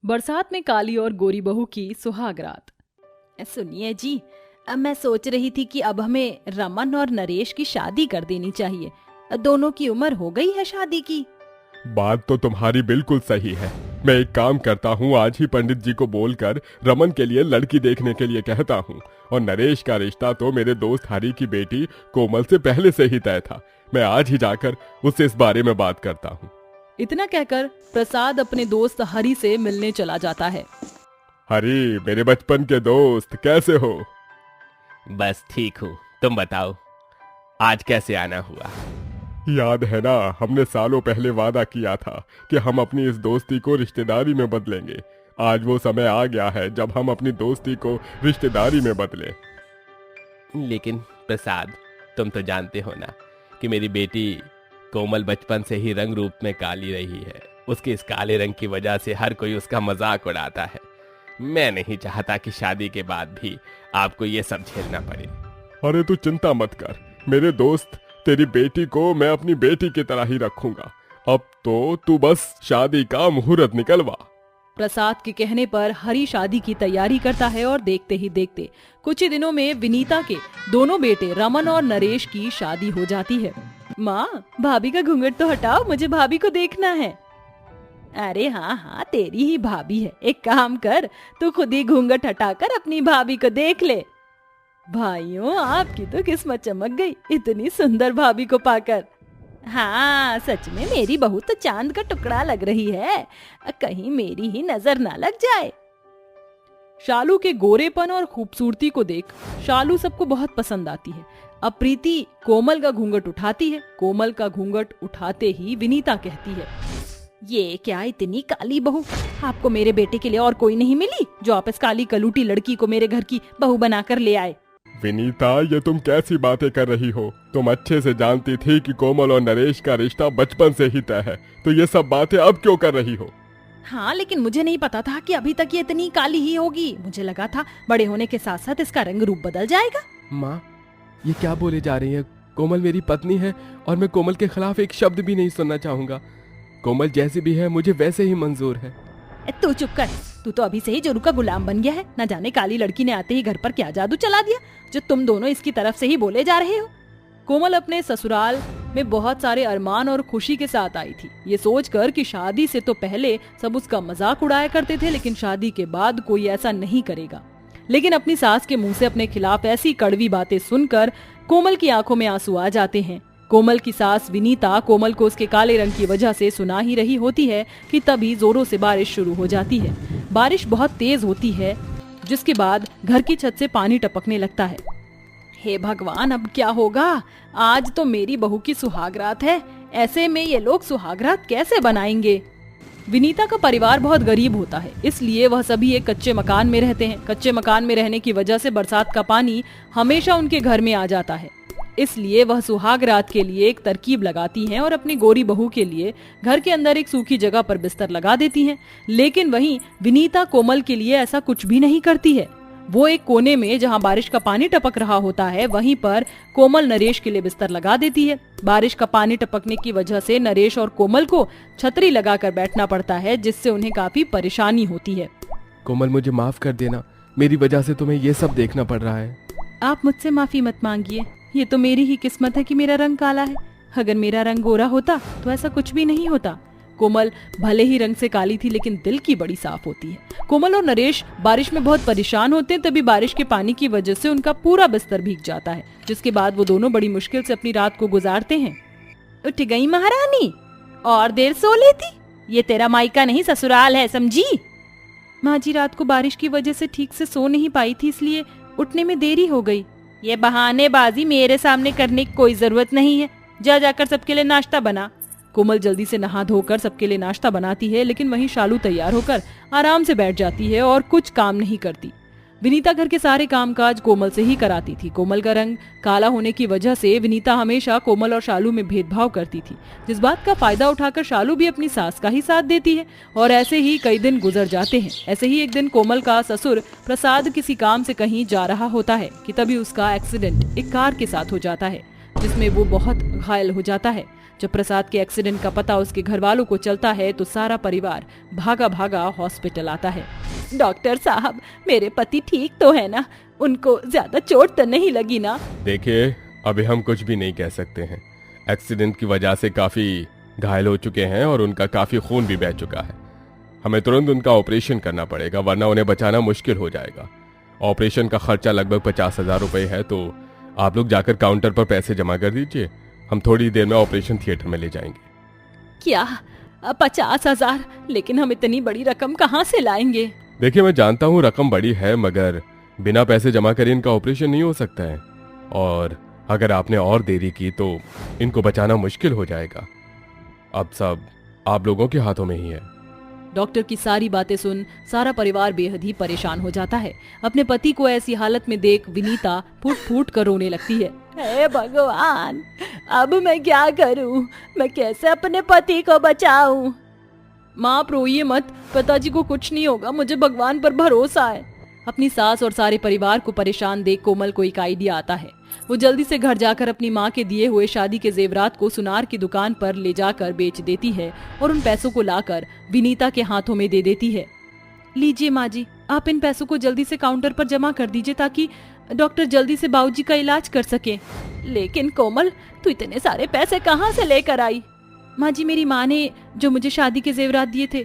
बरसात में काली और गोरी बहू की सुहाग रात। सुनिए जी, अब मैं सोच रही थी कि अब हमें रमन और नरेश की शादी कर देनी चाहिए। दोनों की उम्र हो गई है शादी की। बात तो तुम्हारी बिल्कुल सही है। मैं एक काम करता हूँ, आज ही पंडित जी को बोलकर रमन के लिए लड़की देखने के लिए कहता हूँ। और नरेश का रिश्ता तो मेरे दोस्त हरी की बेटी कोमल से पहले से ही तय था। मैं आज ही जाकर उससे इस बारे में बात करता हूँ। इतना कहकर प्रसाद अपने दोस्त हरी से मिलने चला जाता है। हरी, मेरे बचपन के दोस्त, कैसे हो? बस ठीक हूँ, तुम बताओ आज कैसे आना हुआ? याद है ना, हमने सालों पहले वादा किया था कि हम अपनी इस दोस्ती को रिश्तेदारी में बदलेंगे। आज वो समय आ गया है जब हम अपनी दोस्ती को रिश्तेदारी में बदलें। लेकिन प्रसाद, तुम तो जानते हो ना कि मेरी बेटी कोमल बचपन से ही रंग रूप में काली रही है। उसके इस काले रंग की वजह से हर कोई उसका मजाक उड़ाता है। मैं नहीं चाहता कि शादी के बाद भी आपको ये सब झेलना पड़े। अरे तू चिंता मत कर मेरे दोस्त, तेरी बेटी को मैं अपनी बेटी की तरह ही रखूंगा। अब तो तू बस शादी का मुहूर्त निकलवा। प्रसाद के कहने पर हरी शादी की तैयारी करता है और देखते ही देखते कुछ ही दिनों में विनीता के दोनों बेटे रमन और नरेश की शादी हो जाती है। माँ, भाभी का घूंघट तो हटाओ, मुझे भाभी को देखना है। अरे हाँ हाँ, तेरी ही भाभी है। एक काम कर, तू खुद ही घूंघट हटाकर अपनी भाभी को देख ले। भाइयों, आपकी तो किस्मत चमक गई इतनी सुंदर भाभी को पाकर। हाँ, सच में मेरी बहू तो चांद का टुकड़ा लग रही है। कहीं मेरी ही नजर ना लग जाए। शालू के गोरेपन और खूबसूरती को देख शालू सबको बहुत पसंद आती है। अब प्रीति कोमल का घूंघट उठाती है। कोमल का घूंघट उठाते ही विनीता कहती है, ये क्या इतनी काली बहू? आपको मेरे बेटे के लिए और कोई नहीं मिली जो आप इस काली कलूटी लड़की को मेरे घर की बहू बनाकर ले आए? विनीता, ये तुम कैसी बातें कर रही हो? तुम अच्छे से जानती थी कि कोमल और नरेश का रिश्ता बचपन से ही तय है, तो ये सब बातें अब क्यों कर रही हो? हाँ, लेकिन मुझे नहीं पता था कि अभी तक ये इतनी काली ही होगी। मुझे लगा था बड़े होने के साथ साथ इसका रंग रूप बदल जाएगा। माँ, ये क्या बोले जा रही है? कोमल मेरी पत्नी है और मैं कोमल के खिलाफ एक शब्द भी नहीं सुनना चाहूंगा। कोमल जैसी भी है मुझे वैसे ही मंजूर है। तू चुप कर। तू तो अभी से ही जोरू का गुलाम बन गया है। न जाने काली लड़की ने आते ही घर पर क्या जादू चला दिया जो तुम दोनों इसकी तरफ से ही बोले जा रहे हो। कोमल अपने ससुराल में बहुत सारे अरमान और खुशी के साथ आई थी, ये सोचकर कि शादी से तो पहले सब उसका मजाक उड़ाया करते थे, लेकिन शादी के बाद कोई ऐसा नहीं करेगा। लेकिन अपनी सास के मुंह से अपने खिलाफ ऐसी कड़वी बातें सुनकर कोमल की आंखों में आंसू आ जाते हैं। कोमल की सास विनीता कोमल को उसके काले रंग की वजह से सुना ही रही होती है कि तभी जोरों से बारिश शुरू हो जाती है। बारिश बहुत तेज होती है, जिसके बाद घर की छत से पानी टपकने लगता है। हे भगवान, अब क्या होगा? आज तो मेरी बहू की सुहागरात है। ऐसे में ये लोग सुहागरात कैसे बनाएंगे? विनीता का परिवार बहुत गरीब होता है, इसलिए वह सभी एक कच्चे मकान में रहते हैं। कच्चे मकान में रहने की वजह से बरसात का पानी हमेशा उनके घर में आ जाता है। इसलिए वह सुहाग रात के लिए एक तरकीब लगाती हैं और अपनी गोरी बहू के लिए घर के अंदर एक सूखी जगह पर बिस्तर लगा देती हैं। लेकिन वहीं विनीता कोमल के लिए ऐसा कुछ भी नहीं करती है। वो एक कोने में जहां बारिश का पानी टपक रहा होता है, वहीं पर कोमल नरेश के लिए बिस्तर लगा देती है। बारिश का पानी टपकने की वजह से नरेश और कोमल को छतरी लगाकर बैठना पड़ता है, जिससे उन्हें काफी परेशानी होती है। कोमल, मुझे माफ कर देना, मेरी वजह से तुम्हें ये सब देखना पड़ रहा है। आप मुझसे माफी मत मांगिए, ये तो मेरी ही किस्मत है कि मेरा रंग काला है। अगर मेरा रंग गोरा होता तो ऐसा कुछ भी नहीं होता। कोमल भले ही रंग से काली थी, लेकिन दिल की बड़ी साफ होती है। कोमल और नरेश बारिश में बहुत परेशान होते हैं, तभी बारिश के पानी की वजह से उनका पूरा बिस्तर भीग जाता है, जिसके बाद वो दोनों बड़ी मुश्किल से अपनी रात को गुजारते हैं। उठ गई महारानी, और देर सो लेती। ये तेरा मायका नहीं ससुराल है, समझी? माँ जी, रात को बारिश की वजह से ठीक से सो नहीं पाई थी, इसलिए उठने में देरी हो गई। ये बहानेबाजी मेरे सामने करने की कोई जरूरत नहीं है। जा जाकर सबके लिए नाश्ता बना। कोमल जल्दी से नहा धोकर सबके लिए नाश्ता बनाती है, लेकिन वहीं शालू तैयार होकर आराम से बैठ जाती है और कुछ काम नहीं करती। विनीता घर के सारे कामकाज कोमल से ही कराती थी। कोमल का रंग काला होने की वजह से विनीता हमेशा कोमल और शालू में भेदभाव करती थी, जिस बात का फायदा उठाकर शालू भी अपनी सास का ही साथ देती है। और ऐसे ही कई दिन गुजर जाते हैं। ऐसे ही एक दिन कोमल का ससुर प्रसाद किसी काम से कहीं जा रहा होता है कि तभी उसका एक्सीडेंट एक कार के साथ हो जाता है, जिसमें वो बहुत घायल हो जाता है। जब प्रसाद के एक्सीडेंट का पता उसके घर वालों को चलता है तो सारा परिवार भागा भागा हॉस्पिटल आता है। डॉक्टर साहब, मेरे पति ठीक तो है ना? उनको ज्यादा चोट तो नहीं लगी ना? देखिए, अभी हम कुछ भी नहीं कह सकते हैं। एक्सीडेंट की वजह से काफी घायल हो चुके हैं और उनका काफी खून भी बह चुका है। हमें तुरंत उनका ऑपरेशन करना पड़ेगा, वरना उन्हें बचाना मुश्किल हो जाएगा। ऑपरेशन का खर्चा लगभग 50,000 रुपए है, तो आप लोग जाकर काउंटर पर पैसे जमा कर दीजिए। हम थोड़ी देर में ऑपरेशन थिएटर में ले जाएंगे। क्या 50,000? लेकिन हम इतनी बड़ी रकम कहाँ से लाएंगे? देखिए, मैं जानता हूँ रकम बड़ी है, मगर बिना पैसे जमा करे इनका ऑपरेशन नहीं हो सकता है, और अगर आपने और देरी की तो इनको बचाना मुश्किल हो जाएगा। अब सब आप लोगों के हाथों में ही है। डॉक्टर की सारी बातें सुन सारा परिवार बेहद ही परेशान हो जाता है। अपने पति को ऐसी हालत में देख विनीता फूट फूट कर रोने लगती है। हे भगवान, अब मैं क्या करूं? मैं कैसे अपने पति को बचाऊं? माँ, आप रोइए मत, पिताजी को कुछ नहीं होगा, मुझे भगवान पर भरोसा है। अपनी सास और सारे परिवार को परेशान देख कोमल को एक आइडिया आता है। वो जल्दी से घर जाकर अपनी माँ के दिए हुए शादी के जेवरात को सुनार की दुकान पर ले जाकर बेच देती है और उन पैसों को लाकर विनीता के हाथों में दे देती है। लीजिए माँ जी, आप इन पैसों को जल्दी से काउंटर पर जमा कर दीजिए ताकि डॉक्टर जल्दी से बाबूजी का इलाज कर सके। लेकिन कोमल, तू इतने सारे पैसे कहाँ से लेकर आई? माँ जी, मेरी माँ ने जो मुझे शादी के जेवरात दिए थे,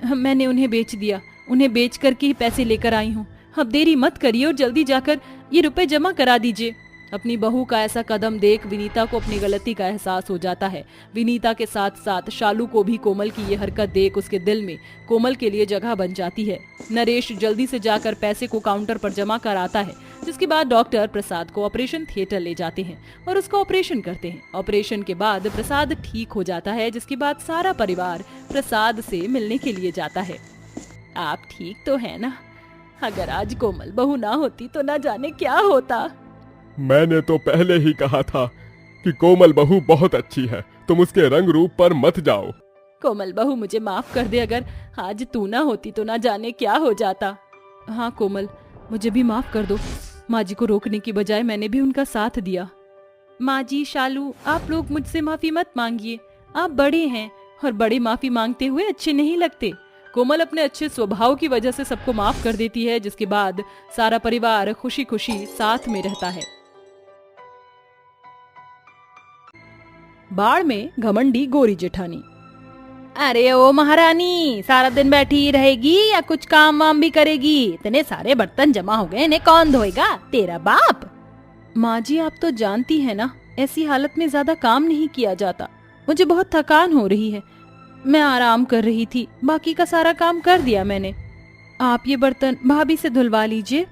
मैंने उन्हें बेच दिया। उन्हें बेच करके ही पैसे लेकर आई हूँ। अब देरी मत करिए और जल्दी जाकर ये रुपए जमा करा दीजिए। अपनी बहू का ऐसा कदम देख विनीता को अपनी गलती का एहसास हो जाता है। विनीता के साथ साथ शालू को भी कोमल की ये हरकत देख उसके दिल में कोमल के लिए जगह बन जाती है। नरेश जल्दी से जाकर पैसे को काउंटर पर जमा कराता है, जिसके बाद डॉक्टर प्रसाद को ऑपरेशन थिएटर ले जाते हैं और उसका ऑपरेशन करते हैं। ऑपरेशन के बाद प्रसाद ठीक हो जाता है, जिसके बाद सारा परिवार प्रसाद से मिलने के लिए जाता है। आप ठीक तो है ना? अगर आज कोमल बहू ना होती तो ना जाने क्या होता। मैंने तो पहले ही कहा था कि कोमल बहू बहुत अच्छी है, तुम उसके रंग रूप पर मत जाओ। कोमल बहू, मुझे माफ कर दे। अगर आज तू ना होती तो ना जाने क्या हो जाता। हाँ कोमल, मुझे भी माफ कर दो। माँ जी को रोकने की बजाय मैंने भी उनका साथ दिया। माँ जी, शालू, आप लोग मुझसे माफी मत मांगिए। आप बड़े हैं और बड़े माफी मांगते हुए अच्छे नहीं लगते। कोमल अपने अच्छे स्वभाव की वजह से सबको माफ कर देती है, जिसके बाद सारा परिवार खुशी खुशी साथ में रहता है। बाढ़ में घमंडी गोरी जेठानी। अरे ओ महारानी, सारा दिन बैठी रहेगी या कुछ काम वाम भी करेगी? इतने सारे बर्तन जमा हो गए, इन्हें कौन धोएगा? तेरा बाप। माँ जी, आप तो जानती है ना, ऐसी हालत में ज्यादा काम नहीं किया जाता। मुझे बहुत थकान हो रही है, मैं आराम कर रही थी, बाकी का सारा काम कर दिया मैंने। आप ये बर्तन भाभी से धुलवा लीजिए।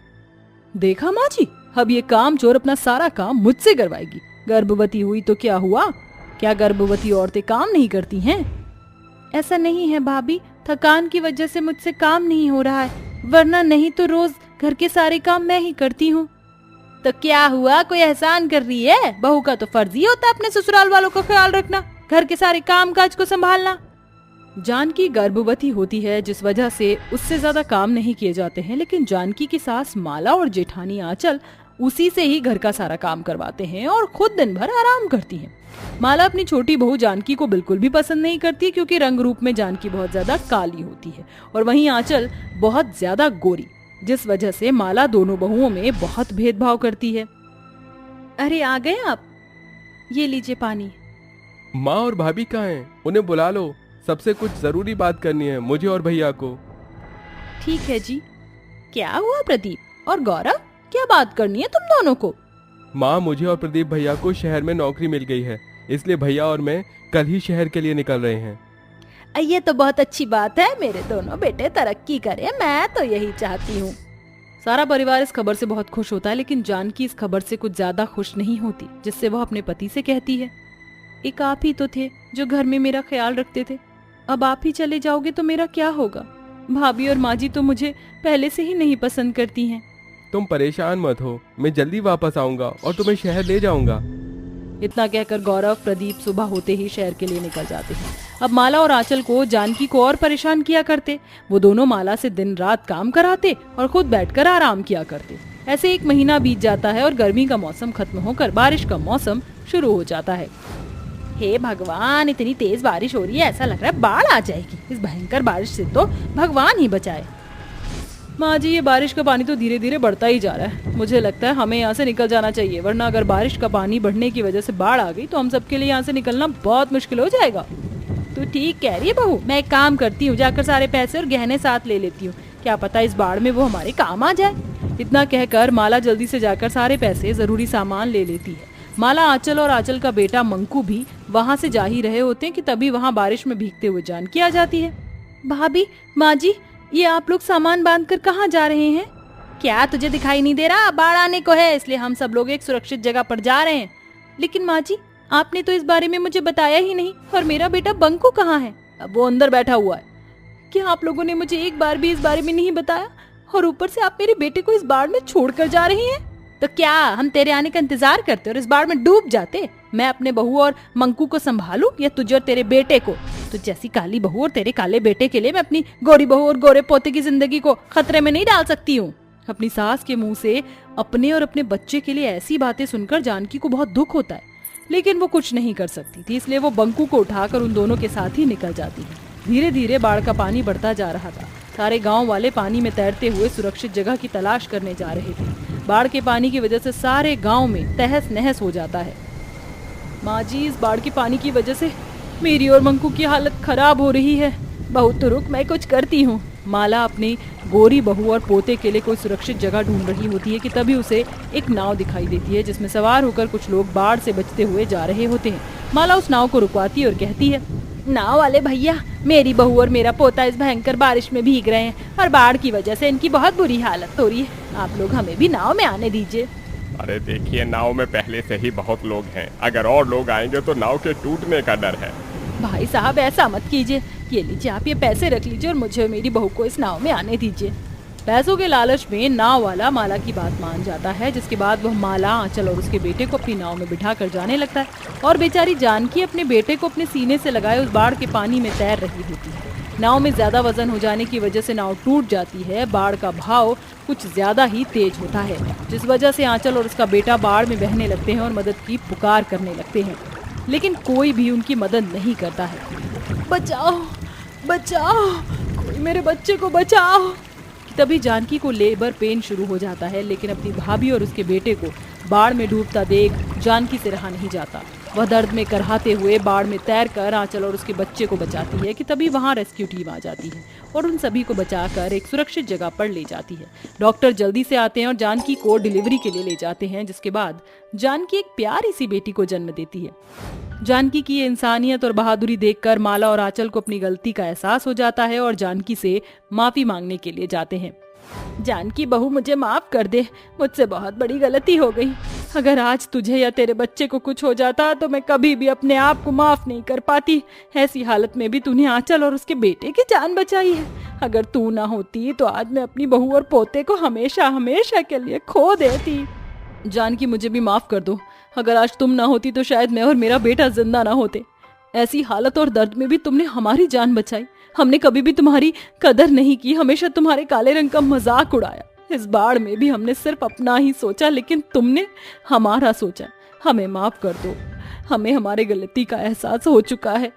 देखा माँ जी, अब ये काम चोर अपना सारा काम मुझसे करवाएगी। गर्भवती हुई तो क्या हुआ? क्या गर्भवती औरतें काम नहीं करती हैं? ऐसा नहीं है भाभी, थकान की वजह से मुझसे काम नहीं हो रहा है, वरना नहीं तो रोज घर के सारे काम मैं ही करती हूँ। तो क्या हुआ, कोई एहसान कर रही है? बहू का तो फर्ज ही होता है अपने ससुराल वालों का ख्याल रखना, घर के सारे काम काज को संभालना। जानकी गर्भवती होती है, जिस वजह से उससे ज्यादा काम नहीं किए जाते हैं, लेकिन जानकी की सास माला और जेठानी आंचल उसी से ही घर का सारा काम करवाते हैं और खुद दिन भर आराम करती हैं। माला अपनी छोटी बहू जानकी को बिल्कुल भी पसंद नहीं करती, क्योंकि रंग रूप में जानकी बहुत ज्यादा काली होती है और वहीं आंचल बहुत ज्यादा गोरी, जिस वजह से माला दोनों बहुओं में बहुत भेदभाव करती है। अरे आ गए आप, ये लीजिए पानी। माँ और भाभी कहाँ हैं? उन्हें बुला लो, सबसे कुछ जरूरी बात करनी है मुझे और भैया को। ठीक है जी। क्या हुआ प्रदीप और गौरव, क्या बात करनी है तुम दोनों को? माँ, मुझे और प्रदीप भैया को शहर में नौकरी मिल गई है, इसलिए भैया और मैं कल ही शहर के लिए निकल रहे हैं। ये तो बहुत अच्छी बात है, मेरे दोनों बेटे तरक्की करें, मैं तो यही चाहती हूँ। सारा परिवार इस खबर से बहुत खुश होता है, लेकिन जानकी इस खबर से कुछ ज्यादा खुश नहीं होती, जिससे वह अपने पति से कहती है, एक आप ही तो थे जो घर में मेरा ख्याल रखते थे, अब आप ही चले जाओगे तो मेरा क्या होगा? भाभी और माँ जी तो मुझे पहले से ही नहीं पसंद करती हैं। तुम परेशान मत हो, मैं जल्दी वापस आऊंगा और तुम्हें शहर ले जाऊंगा। इतना कहकर गौरव प्रदीप सुबह होते ही शहर के लिए निकल जाते हैं। अब माला और आंचल को जानकी को और परेशान किया करते। वो दोनों माला से दिन रात काम कराते और खुद बैठकर आराम किया करते। ऐसे 1 महीना बीत जाता है और गर्मी का मौसम खत्म होकर बारिश का मौसम शुरू हो जाता है। हे भगवान, इतनी तेज बारिश हो रही है, ऐसा लग रहा है बाढ़ आ जाएगी। इस भयंकर बारिश से तो भगवान ही बचाए। माँ जी, ये बारिश का पानी तो धीरे धीरे बढ़ता ही जा रहा है। मुझे लगता है हमें यहाँ से निकल जाना चाहिए, वरना अगर बारिश का पानी बढ़ने की वजह से बाढ़ आ गई तो हम सबके लिए यहाँ से निकलना बहुत मुश्किल हो जाएगा। तू ठीक कह रही है बहू, मैं एक काम करती हूँ, जाकर सारे पैसे और गहने साथ ले लेती हूँ, क्या पता इस बाढ़ में वो हमारे काम आ जाए। इतना कहकर माला जल्दी से जाकर सारे पैसे, जरूरी सामान ले लेती है। माला, आंचल और आंचल का बेटा मंकू भी वहाँ से जा ही रहे होते हैं कि तभी वहाँ बारिश में भीगते हुए जानकी आ जाती है। भाभी, माँ जी, ये आप लोग सामान बांध कर कहाँ जा रहे हैं? क्या तुझे दिखाई नहीं दे रहा? बाढ़ आने को है, इसलिए हम सब लोग एक सुरक्षित जगह पर जा रहे हैं। लेकिन माँ जी, आपने तो इस बारे में मुझे बताया ही नहीं। और मेरा बेटा बंकू कहाँ है? अब वो अंदर बैठा हुआ है। क्या आप लोगों ने मुझे एक बार भी इस बारे में नहीं बताया? और ऊपर से आप मेरे बेटे को इस बाढ़ में छोड़कर जा रही हैं। तो क्या हम तेरे आने का इंतजार करते और इस बाढ़ में डूब जाते? मैं अपने बहू और मंकू को संभालूं या तुझे और तेरे बेटे को? तो जैसी काली बहू और तेरे काले बेटे के लिए मैं अपनी गोरी बहू और गोरे पोते की जिंदगी को खतरे में नहीं डाल सकती हूँ। अपनी सास के मुंह से अपने और अपने बच्चे के लिए ऐसी बातें सुनकर जानकी को बहुत दुख होता है, लेकिन वो कुछ नहीं कर सकती थी, इसलिए वो बंकू को उठाकर उन दोनों के साथ ही निकल जाती है। धीरे धीरे बाढ़ का पानी बढ़ता जा रहा था। सारे गांव वाले पानी में तैरते हुए सुरक्षित जगह की तलाश करने जा रहे थे। बाढ़ के पानी की वजह से सारे गांव में तहस नहस हो जाता है। माँ जी, इस बाढ़ के पानी की वजह से मेरी और मंकू की हालत खराब हो रही है। बहू तो रुक, मैं कुछ करती हूँ। माला अपनी गोरी बहू और पोते के लिए कोई सुरक्षित जगह ढूंढ रही होती है कि तभी उसे एक नाव दिखाई देती है, जिसमें सवार होकर कुछ लोग बाढ़ से बचते हुए जा रहे होते हैं। माला उस नाव को रुकवाती है और कहती है, नाव वाले भैया, मेरी बहू और मेरा पोता इस भयंकर बारिश में भीग रहे हैं और बाढ़ की वजह से इनकी बहुत बुरी हालत हो रही है। आप लोग हमें भी नाव में आने दीजिए। अरे देखिए, नाव में पहले से ही बहुत लोग हैं, अगर और लोग आएंगे तो नाव के टूटने का डर है। भाई साहब, ऐसा मत कीजिए। ये लीजिए, आप ये पैसे रख लीजिए और मुझे और मेरी बहू को इस नाव में आने दीजिए। पैसों के लालच में नाव वाला माला की बात मान जाता है, जिसके बाद वह माला, आंचल और उसके बेटे को अपनी नाव में बिठा कर जाने लगता है। और बेचारी जानकी अपने बेटे को अपने सीने से लगाए उस बाढ़ के पानी में तैर रही होती है। नाव में ज्यादा वजन हो जाने की वजह से नाव टूट जाती है। बाढ़ का भाव कुछ ज्यादा ही तेज होता है, जिस वजह से आंचल और उसका बेटा बाढ़ में बहने लगते हैं और मदद की पुकार करने लगते हैं, लेकिन कोई भी उनकी मदद नहीं करता है। बचाओ, बचाओ, कोई मेरे बच्चे को बचाओ। तभी जानकी को लेबर पेन शुरू हो जाता है, लेकिन अपनी भाभी और उसके बेटे को बाढ़ में डूबता देख जानकी से रहा नहीं जाता। वह दर्द में करहाते हुए बाढ़ में तैरकर आंचल और उसके बच्चे को बचाती है कि तभी वहां रेस्क्यू टीम आ जाती है और उन सभी को बचाकर एक सुरक्षित जगह पर ले जाती है। डॉक्टर जल्दी से आते हैं और जानकी को डिलीवरी के लिए ले जाते हैं, जिसके बाद जानकी एक प्यारी सी बेटी को जन्म देती है। जानकी की ये इंसानियत और बहादुरी देखकर माला और आंचल को अपनी गलती का एहसास हो जाता है और जानकी से माफी मांगने के लिए जाते हैं। जानकी बहू, मुझे माफ कर दे, मुझसे बहुत बड़ी गलती हो गई। अगर आज तुझे या तेरे बच्चे को कुछ हो जाता तो मैं कभी भी अपने आप को माफ नहीं कर पाती। ऐसी हालत में भी तूने आंचल और उसके बेटे की जान बचाई है। अगर तू ना होती तो आज मैं अपनी बहू और पोते को हमेशा हमेशा के लिए खो देती। जानकी, मुझे भी माफ कर दो। अगर आज तुम ना होती तो शायद मैं और मेरा बेटा जिंदा ना होते। ऐसी हालत और दर्द में भी तुमने हमारी जान बचाई। हमने कभी भी तुम्हारी कदर नहीं की, हमेशा तुम्हारे काले रंग का मजाक उड़ाया। इस बाढ़ में भी हमने सिर्फ अपना ही सोचा, लेकिन तुमने हमारा सोचा। हमें माफ कर दो, हमें हमारे गलती का एहसास हो चुका है।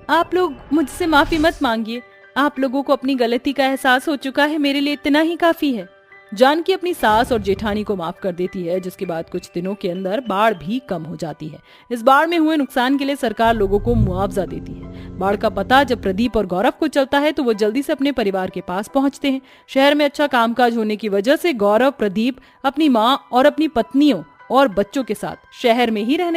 आप लोग मुझसे माफी मत मांगिए, आप लोगों को अपनी गलती का एहसास हो चुका है, मेरे लिए इतना ही काफी है। जानकी अपनी सास और जेठानी को माफ कर देती है, जिसके बाद कुछ दिनों के अंदर बाढ़ भी कम हो जाती है। इस बाढ़ में हुए नुकसान के लिए सरकार लोगों को मुआवजा देती है। बाढ़ का पता जब प्रदीप और गौरव को चलता है तो वो जल्दी से अपने परिवार के पास पहुंचते हैं। शहर में अच्छा कामकाज होने की वजह से गौरव, प्रदीप अपनी माँ और अपनी पत्नियों और बच्चों के साथ शहर में ही रहने